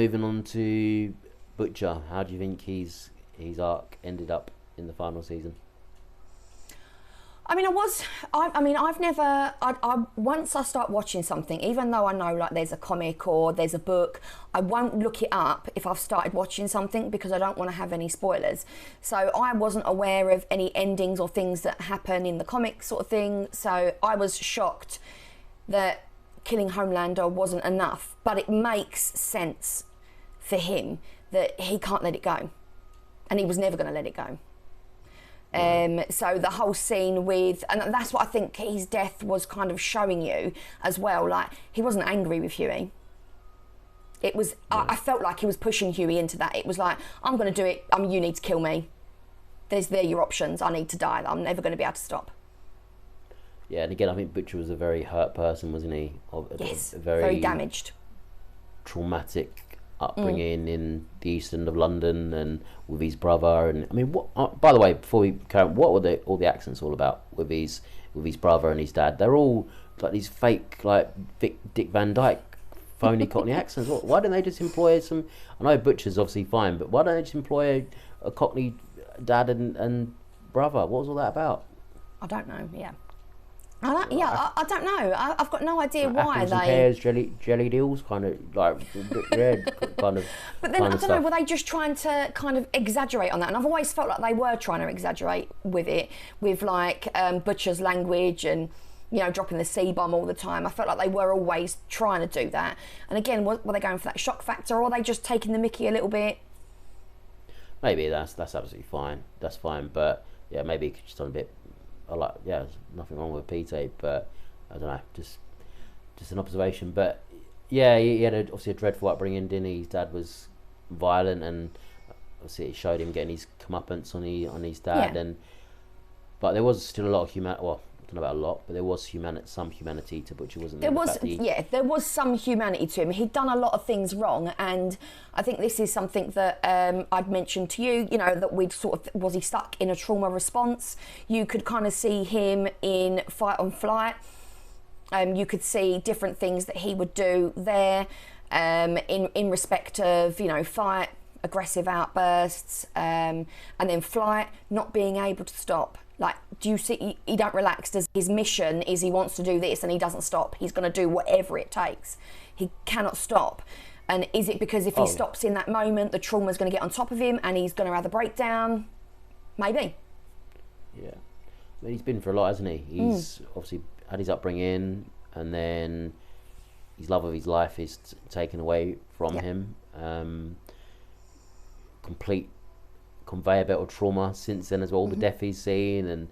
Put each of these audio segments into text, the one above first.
moving on to Butcher, how do you think his arc ended up in the final season? I mean, I've never, once I start watching something, even though I know like there's a comic or there's a book, I won't look it up if I've started watching something because I don't want to have any spoilers. So I wasn't aware of any endings or things that happen in the comic sort of thing. So I was shocked that killing Homelander wasn't enough, but it makes sense for him that he can't let it go. And he was never going to let it go. So the whole scene with, and that's what I think his death was kind of showing you as well. Like, he wasn't angry with Hughie. It was, I felt like he was pushing Hughie into that. It was like, I'm going to do it. You need to kill me. They're your options. I need to die. I'm never going to be able to stop. Yeah, and again, I think Butcher was a very hurt person, wasn't he? Yes, very damaged. Traumatic upbringing in the east end of London, and with his brother. And I mean, what? By the way, before we carry on, what were all the accents all about with his brother and his dad? They're all like these fake, like Dick Van Dyke, phony Cockney accents. Why don't they just employ some? I know Butcher's obviously fine, but why don't they just employ a Cockney dad and brother? What was all that about? I don't know. Yeah. I don't know. I've got no idea why apples and pears, jelly deals, kind of like red, kind of. But then I don't know. Were they just trying to kind of exaggerate on that? And I've always felt like they were trying to exaggerate with it, with like Butcher's language and dropping the C-bomb all the time. I felt like they were always trying to do that. And again, were they going for that shock factor, or are they just taking the mickey a little bit? Maybe that's absolutely fine. That's fine, but yeah, maybe just on a bit. There's nothing wrong with P-tape, but I don't know, just an observation. But yeah, he had obviously a dreadful upbringing, didn't he? His dad was violent, and obviously it showed him getting his comeuppance on his dad. But there was still a lot of humanity. Well, I don't know about a lot, but there was some humanity to Butcher, wasn't there? There was some humanity to him. He'd done a lot of things wrong, and I think this is something that I'd mentioned to you, that we'd sort of, was he stuck in a trauma response? You could kind of see him in Fight or Flight. You could see different things that he would do there in respect of, fight, aggressive outbursts, and then flight, not being able to stop. Like, do you see, he don't relax. Does his mission is he wants to do this and he doesn't stop. He's going to do whatever it takes. He cannot stop. And is it because if he stops in that moment, the trauma's going to get on top of him and he's going to have a breakdown? Maybe. Yeah. I mean, he's been through a lot, hasn't he? He's obviously had his upbringing, and then his love of his life is taken away from him. Complete conveyor belt of trauma since then as well. The death he's seen, and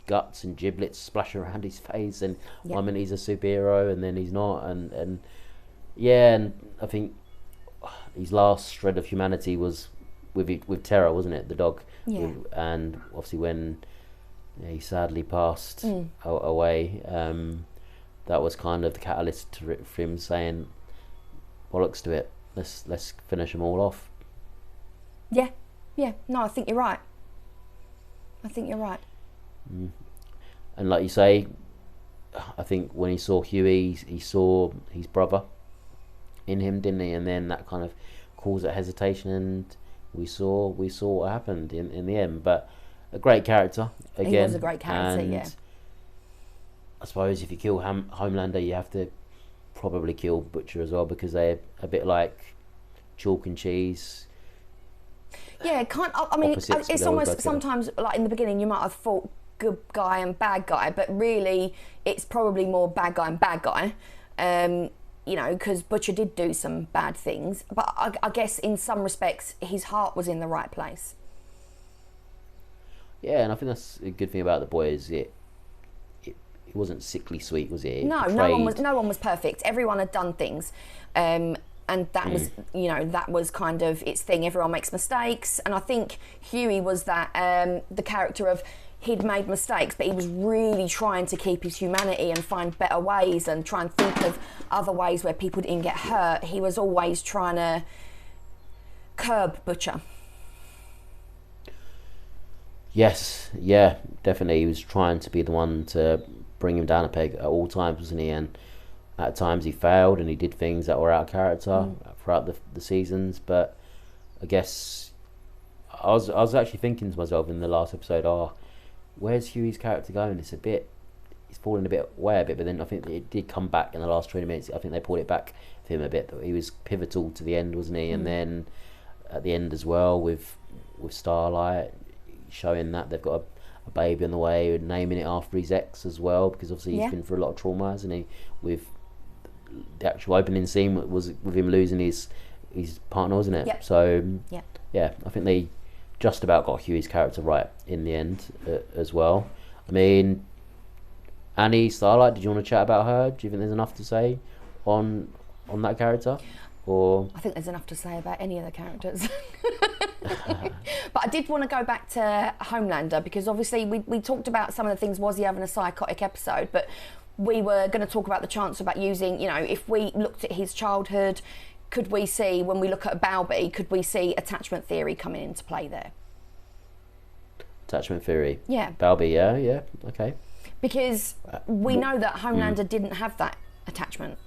guts and giblets splashing around his face, and one minute he's a superhero and then he's not, and I think his last shred of humanity was with Terra, wasn't it, the dog? And obviously when he sadly passed away, that was kind of the catalyst for him saying, bollocks to it, let's finish them all off. No, I think you're right. And like you say, I think when he saw Hughie, he saw his brother in him, didn't he? And then that kind of caused that hesitation, and we saw what happened in the end. But a great character again. He was a great character, and I suppose if you kill Homelander, you have to probably kill Butcher as well, because they're a bit like chalk and cheese. Yeah, it's almost sometimes, like in the beginning, you might have thought good guy and bad guy, but really it's probably more bad guy and bad guy, because Butcher did do some bad things, but I guess in some respects his heart was in the right place. Yeah, and I think that's a good thing about the boy, is it wasn't sickly sweet, was it? No one was perfect. Everyone had done things. And that was, that was kind of its thing. Everyone makes mistakes. And I think Hughie was that, the character of, he'd made mistakes, but he was really trying to keep his humanity and find better ways and try and think of other ways where people didn't get hurt. He was always trying to curb Butcher. Yes, yeah, definitely. He was trying to be the one to bring him down a peg at all times, wasn't he? And at times he failed and he did things that were out of character throughout the seasons. But I guess I was actually thinking to myself in the last episode, where's Hughie's character going? He's falling a bit away a bit, but then I think it did come back in the last 20 minutes. I think they pulled it back for him a bit. He was pivotal to the end, wasn't he? And then at the end as well with Starlight, showing that they've got a baby on the way, and naming it after his ex as well, because obviously he's been through a lot of trauma, hasn't he? With the actual opening scene was with him losing his partner, wasn't it? Yep. So yeah, I think they just about got Hughie's character right in the end as well. I mean, Annie, Starlight, did you want to chat about her? Do you think there's enough to say on that character? Or I think there's enough to say about any of the characters. But I did want to go back to Homelander, because obviously we talked about some of the things. Was he having a psychotic episode? But we were going to talk about the chance about using, if we looked at his childhood, could we see, when we look at Balby, could we see attachment theory coming into play there? Attachment theory? Yeah. Balby, yeah, okay. Because we know that Homelander didn't have that attachment.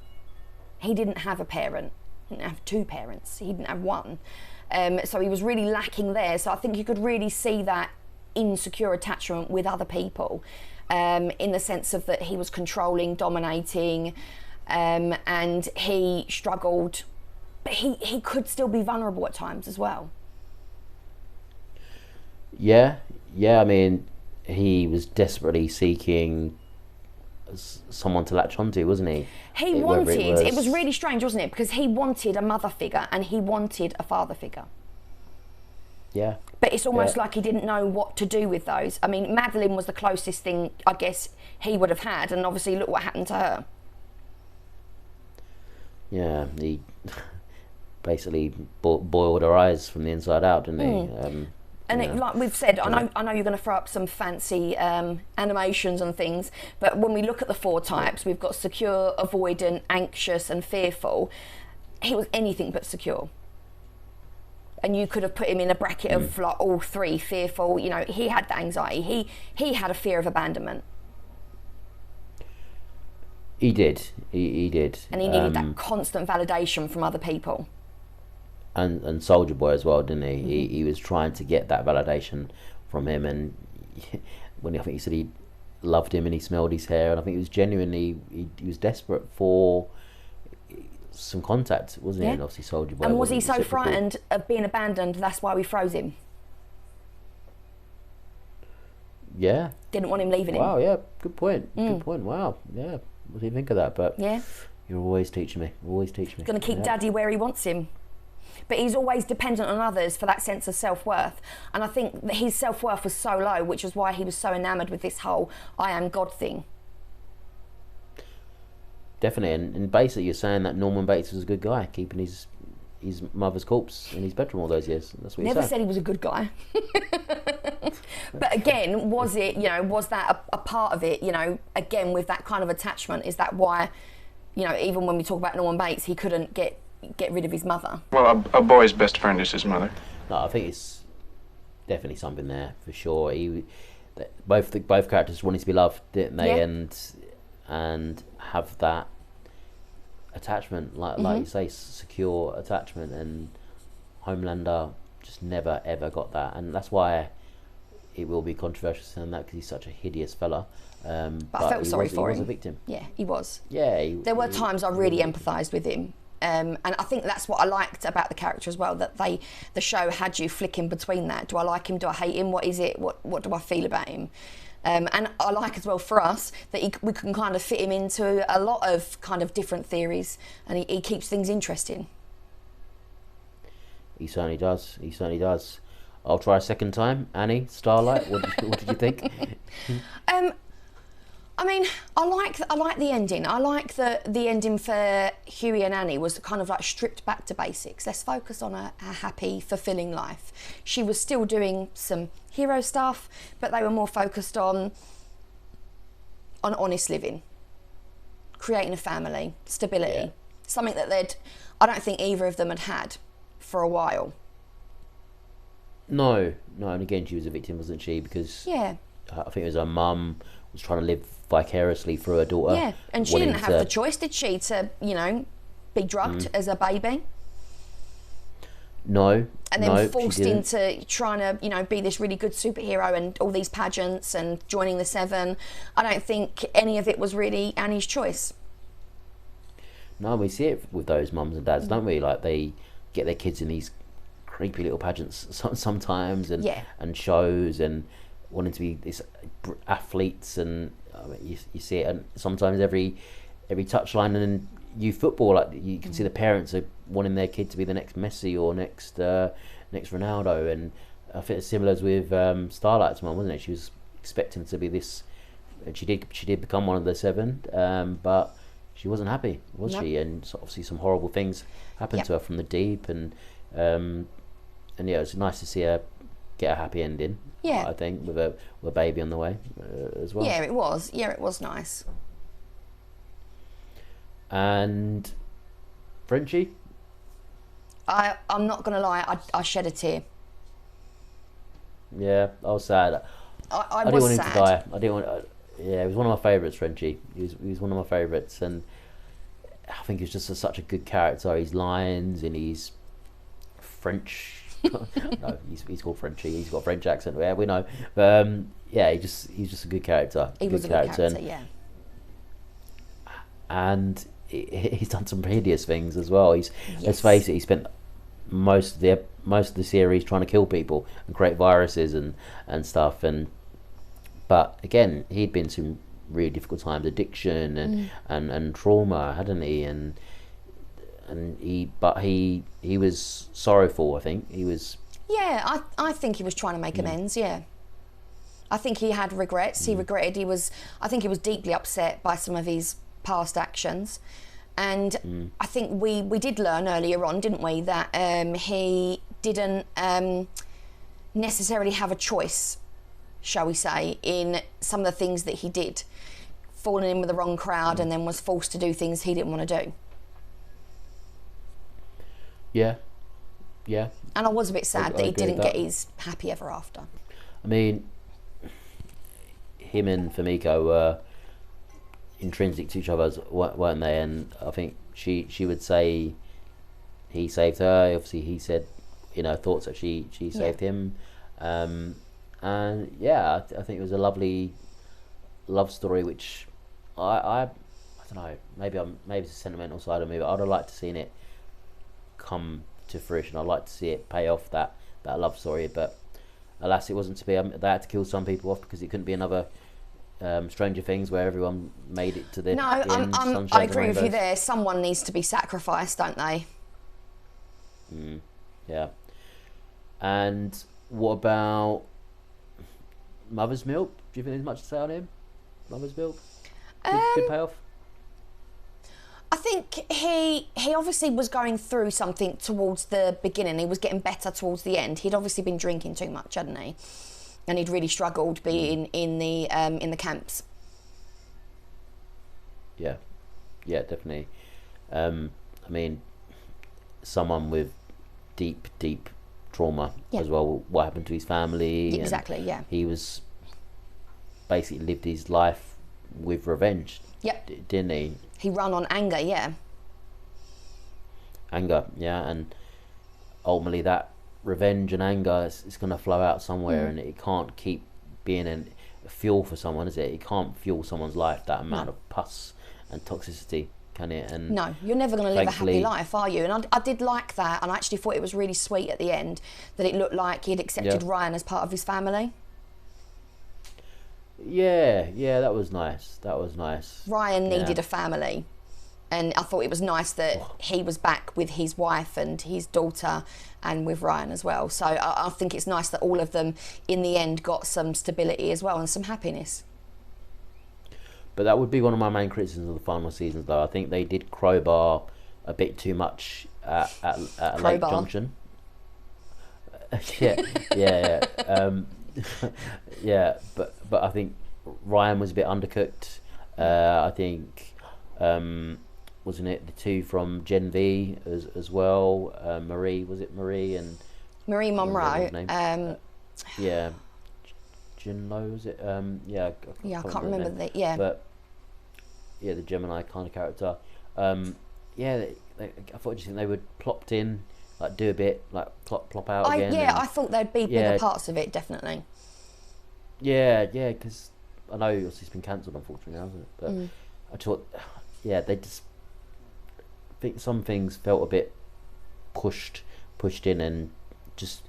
He didn't have a parent. He didn't have two parents. He didn't have one. So he was really lacking there. So I think you could really see that insecure attachment with other people, in the sense of that he was controlling, dominating, and he struggled. But he could still be vulnerable at times as well. Yeah. I mean, he was desperately seeking someone to latch onto, wasn't he? It was really strange, wasn't it? Because he wanted a mother figure and he wanted a father figure. Yeah. But it's almost like he didn't know what to do with those. I mean, Madeline was the closest thing, I guess, he would have had, and obviously look what happened to her. Yeah, he basically boiled her eyes from the inside out, didn't he? And like we've said, I know you're going to throw up some fancy animations and things, but when we look at the 4 types, we've got secure, avoidant, anxious and fearful. He was anything but secure. And you could have put him in a bracket of like all 3, fearful. He had the anxiety. He had a fear of abandonment. He did. He did. And he needed that constant validation from other people. And Soldier Boy as well, didn't he? He was trying to get that validation from him, and when I think he said he loved him and he smelled his hair, and I think he was genuinely he was desperate for some contact, wasn't he? And obviously Soldier Boy. And was he so frightened of being abandoned? That's why we froze him. Yeah. Didn't want him leaving him. Wow. Yeah. Good point. Good point. Wow. Yeah. What do you think of that? But yeah, you're always teaching me. Always teaching me. Going to keep Daddy where he wants him. But he's always dependent on others for that sense of self-worth. And I think that his self-worth was so low, which is why he was so enamoured with this whole I am God thing. Definitely. And basically you're saying that Norman Bates was a good guy, keeping his mother's corpse in his bedroom all those years. That's what Never said he was a good guy. But again, was it, was that a part of it, again, with that kind of attachment? Is that why, even when we talk about Norman Bates, he couldn't get rid of his mother? Well, a boy's best friend is his mother. No, I think it's definitely something there for sure. Both characters wanted to be loved, didn't they? Yeah. And have that attachment, like you say, secure attachment. And Homelander just never ever got that, and that's why it will be controversial saying that, because he's such a hideous fella. But I felt sorry for him. He was a victim. Yeah, he was. Yeah. There were times I really empathised with him. And I think that's what I liked about the character as well, that the show had you flicking between that. Do I like him? Do I hate him? What is it? What do I feel about him? And I like as well for us that we can kind of fit him into a lot of kind of different theories, and he keeps things interesting. He certainly does. He certainly does. I'll try a second time. Annie, Starlight, what did you think? I mean, I like the ending. I like the ending for Hughie and Annie was kind of like stripped back to basics. Let's focus on a happy, fulfilling life. She was still doing some hero stuff, but they were more focused on honest living, creating a family, stability, something that I don't think either of them had for a while. No, and again, she was a victim, wasn't she? Because I think it was her mum was trying to live vicariously through her daughter. Yeah, and she didn't have the choice, did she, to, you know, be drugged as a baby? No. And then forced into trying to, you know, be this really good superhero and all these pageants and joining the Seven. I don't think any of it was really Annie's choice. No, we see it with those mums and dads, don't we? Like, they get their kids in these creepy little pageants sometimes, and and shows, and wanting to be these athletes, and I mean, you see it, and sometimes every touchline in youth football, like you can see the parents are wanting their kid to be the next Messi or next Ronaldo, and I think it's similar as with Starlight's mum, wasn't it? She was expecting to be this, and she did become one of the Seven, but she wasn't happy, was she? And so obviously some horrible things happened to her from the deep, and yeah, it was nice to see her get a happy ending. Yeah, I think with a baby on the way as well. Yeah, it was. Yeah, it was nice. And Frenchie, I'm not gonna lie, I shed a tear. Yeah, I was sad. I didn't want him sad. to die. I didn't want. Yeah, he was one of my favourites, Frenchie. He was one of my favourites, and I think he's just such a good character. His lines and he's French. No, he's called Frenchie. He's got a French accent. Yeah, we know. But yeah, he's just a good character. He was a good character, yeah. And he's done some hideous things as well. Let's face it, he spent most of the series trying to kill people and create viruses and stuff. But again, he'd been through really difficult times, addiction and trauma, hadn't he? And he was sorrowful. I think he was. Yeah, I think he was trying to make amends. Yeah, I think he had regrets. He regretted. I think he was deeply upset by some of his past actions, and I think we did learn earlier on, didn't we, that he didn't necessarily have a choice, shall we say, in some of the things that he did, falling in with the wrong crowd, and then was forced to do things he didn't want to do. Yeah. And I was a bit sad that he didn't get his happy ever after. I mean, him and Famiko were intrinsic to each other, weren't they? And I think she would say he saved her. Obviously, he said, thoughts that she saved him. And yeah, I think it was a lovely love story, which I don't know. Maybe it's a sentimental side of me, but I'd have liked to seen it come to fruition. I'd like to see it pay off that love story, but alas, it wasn't to be. They had to kill some people off because it couldn't be another Stranger Things where everyone made it to the end. I agree with you there. Someone needs to be sacrificed, don't they? Yeah. And what about Mother's Milk? Do you think there's much to say on him? Mother's Milk? Good payoff? I think he obviously was going through something towards the beginning. He was getting better towards the end. He'd obviously been drinking too much, hadn't he? And he'd really struggled being in the camps. Yeah, definitely. I mean, someone with deep trauma as well. What happened to his family? Exactly. Yeah. He was basically lived his life with revenge. Yep. Didn't he? He ran on anger. Yeah. Anger. Yeah, and ultimately that revenge and anger is going to flow out somewhere, and it can't keep being a fuel for someone, is it? It can't fuel someone's life, that amount of pus and toxicity, can it? And no, you're never going to live a happy life, are you? And I did like that, and I actually thought it was really sweet at the end that it looked like he'd accepted Ryan as part of his family. Yeah, that was nice. Ryan needed a family, and I thought it was nice that he was back with his wife and his daughter and with Ryan as well. So I think it's nice that all of them in the end got some stability as well and some happiness. But that would be one of my main criticisms of the final seasons, though. I think they did crowbar a bit too much at a late junction. Yeah. Yeah, but I think Ryan was a bit undercooked. I think wasn't it the two from Gen V as well? Marie, was it Marie and Marie Monroe? yeah, Jinlo, was it? I can't remember the name. the, yeah. But yeah, the Gemini kind of character. I thought, do you think they would plopped in, like do a bit, like plop out again? Yeah, I thought there'd be bigger parts of it, definitely. Yeah, because I know it's been cancelled, unfortunately, hasn't it? But I thought, they just think some things felt a bit pushed in and just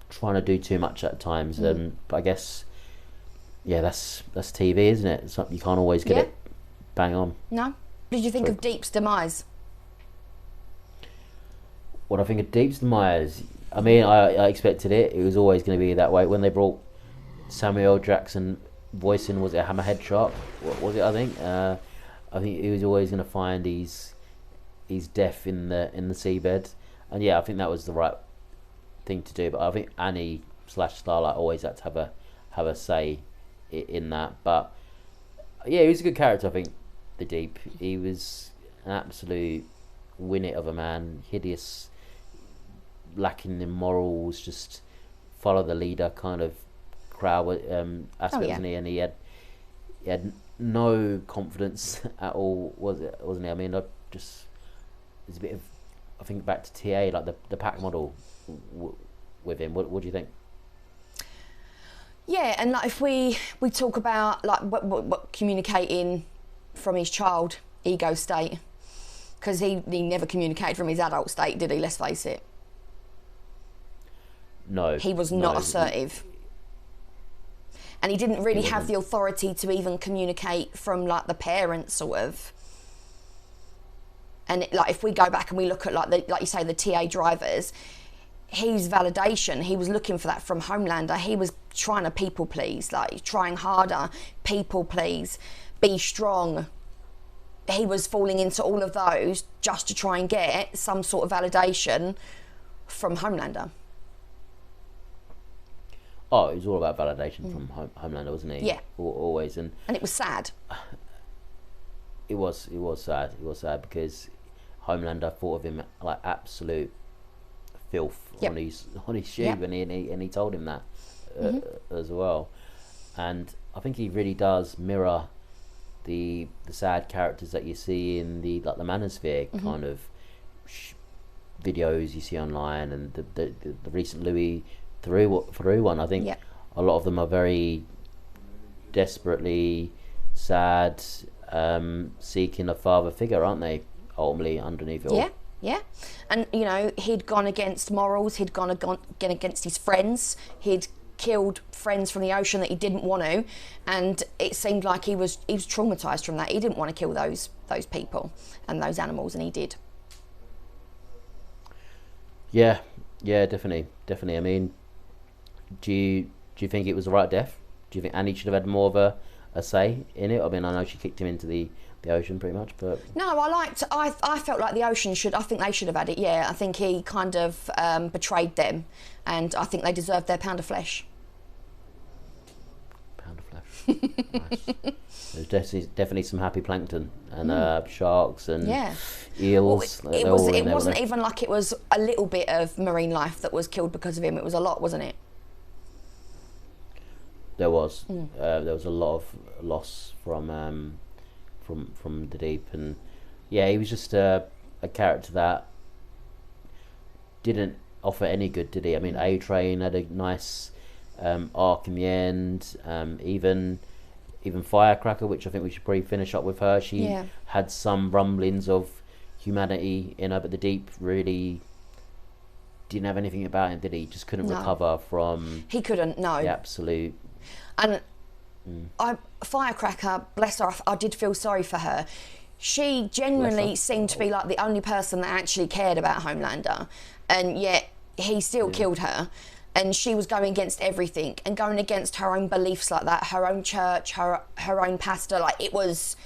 trying to do too much at times. But I guess, that's TV, isn't it? It's not, you can't always get it bang on. No. What did you think of Deep's demise? What I think of Deep's demise, I mean, I expected it. It was always going to be that way. When they brought Samuel Jackson voicing, was it a hammerhead shark? What was it? I think he was always going to find his death in the seabed, and I think that was the right thing to do. But I think Annie / Starlight always had to have a say in that. But he was a good character. I think the Deep. He was an absolute winnet of a man, hideous, lacking in morals, just follow the leader kind of crowd aspect, wasn't he? And he had no confidence at all, wasn't he? I mean, there's a bit of, I think back to TA, like the pack model with him. What do you think? Yeah, and like if we talk about like what communicating from his child ego state, because he never communicated from his adult state, did he? Let's face it. No. He was not assertive. And he didn't really have the authority to even communicate from like the parents, sort of. And like if we go back and we look at like you say, the TA drivers, his validation, he was looking for that from Homelander. He was trying to people please, like trying harder, people please, be strong. He was falling into all of those just to try and get some sort of validation from Homelander. Oh, it was all about validation from Homelander, wasn't he? Yeah. Always. And it was sad. It was sad. It was sad because Homelander thought of him like absolute filth on his shoe, and he told him that as well. And I think he really does mirror the sad characters that you see in the Manosphere kind of videos you see online, and the recent Louis Theroux one. I think a lot of them are very desperately sad, seeking a father figure, aren't they? Ultimately, underneath it all. Yeah. And he'd gone against morals. He'd gone against his friends. He'd killed friends from the ocean that he didn't want to, and it seemed like he was traumatized from that. He didn't want to kill those people and those animals, and he did. Yeah, definitely. I mean, do you think it was the right death? Do you think Annie should have had more of a say in it? I mean, I know she kicked him into the ocean pretty much, but no, I felt like the ocean I think they should have had it. I think he kind of betrayed them, and I think they deserved their pound of flesh. Nice. There's definitely some happy plankton and sharks and eels. Well, it wasn't even like it was a little bit of marine life that was killed because of him. It was a lot, wasn't it? There was a lot of loss from the Deep, and he was just a character that didn't offer any good, did he? I mean, A-Train had a nice arc in the end. Even Firecracker, which I think we should probably finish up with her. She had some rumblings of humanity in her, but the Deep really didn't have anything about him, did he? Just couldn't recover from. He couldn't. No. The absolute. And Firecracker, bless her, I did feel sorry for her. She genuinely seemed to be like the only person that actually cared about Homelander, and yet he still killed her. And she was going against everything and going against her own beliefs like that, her own church, her own pastor. Like it was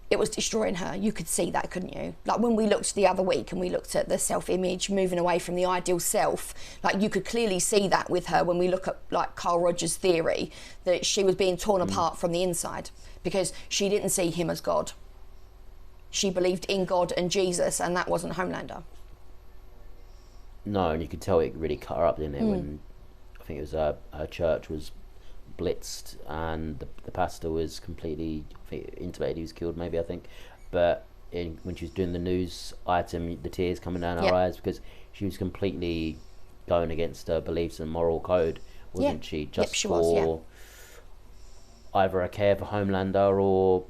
destroying her. You could see that, couldn't you? Like when we looked the other week and we looked at the self-image, moving away from the ideal self, like you could clearly see that with her when we look at like Carl Rogers' theory that she was being torn apart from the inside because she didn't see him as God. She believed in God and Jesus, and that wasn't Homelander. No, and you could tell it really cut her up, didn't it? When I think it was her church was blitzed, and the pastor was completely intubated. He was killed, maybe, I think. But when she was doing the news item, the tears coming down her eyes, because she was completely going against her beliefs and moral code, wasn't she? Just she for either a care for Homelander or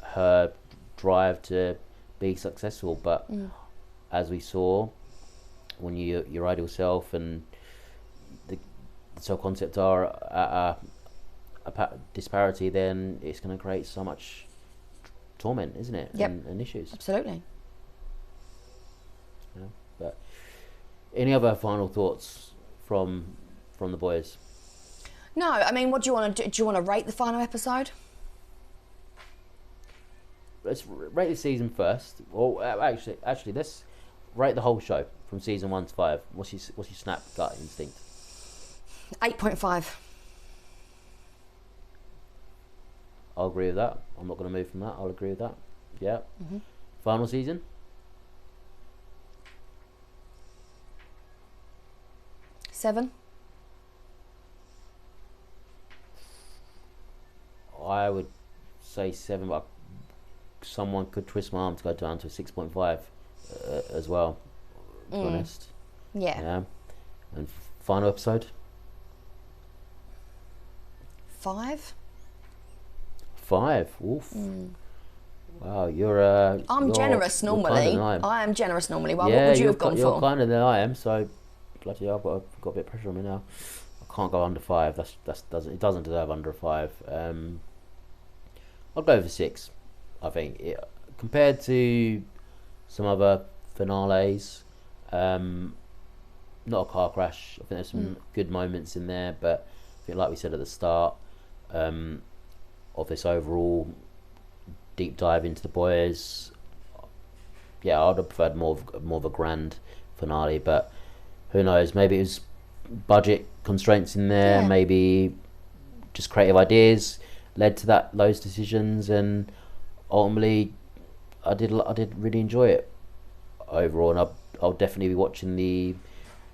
her drive to be successful. But as we saw, when your ideal self and the self-concept are at a disparity, then it's going to create so much torment, isn't it? And issues. Absolutely. Yeah. But any other final thoughts from the boys? No, I mean, what do you want to do? Do you want to rate the final episode? Let's rate the season first. Well, actually, let's rate the whole show from season 1 to 5. What's your snap gut instinct? 8.5. I'll agree with that. I'm not going to move from that. I'll agree with that. Yeah. Final season? 7. I would say 7, but someone could twist my arm to go down to 6.5 as well, to be honest. Yeah. And final episode? 5. 5. Oof. Wow, you're. I'm generous normally. I am generous normally. Well, what would you have gone for? You're kinder than I am. So, bloody hell, I've got a bit of pressure on me now. I can't go under 5. It doesn't deserve under 5. I'll go for 6. I think compared to some other finales, not a car crash. I think there's some good moments in there, but I think, like we said at the start, of this overall deep dive into the boys, I would have preferred more of a grand finale. But who knows? Maybe it was budget constraints in there. Maybe just creative ideas led to those decisions, and ultimately, I did really enjoy it overall. And I'll definitely be watching the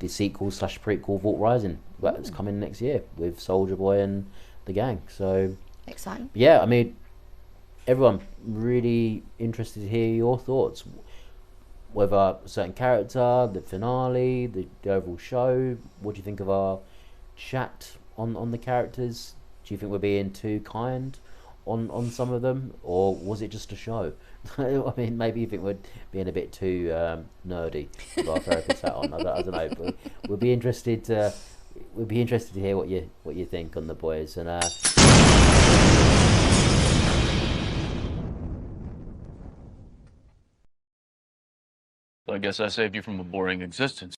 sequel / prequel Vault Rising that's coming next year with Soldier Boy and the gang. So exciting. Yeah, I mean, everyone, really interested to hear your thoughts, whether a certain character, the finale, the overall show. What do you think of our chat on the characters? Do you think we're being too kind on some of them, or was it just a show? I mean, maybe you think we're being a bit too nerdy with our therapist hat on. I don't know, but we'll be interested to hear what you think on the boys. And I guess I saved you from a boring existence.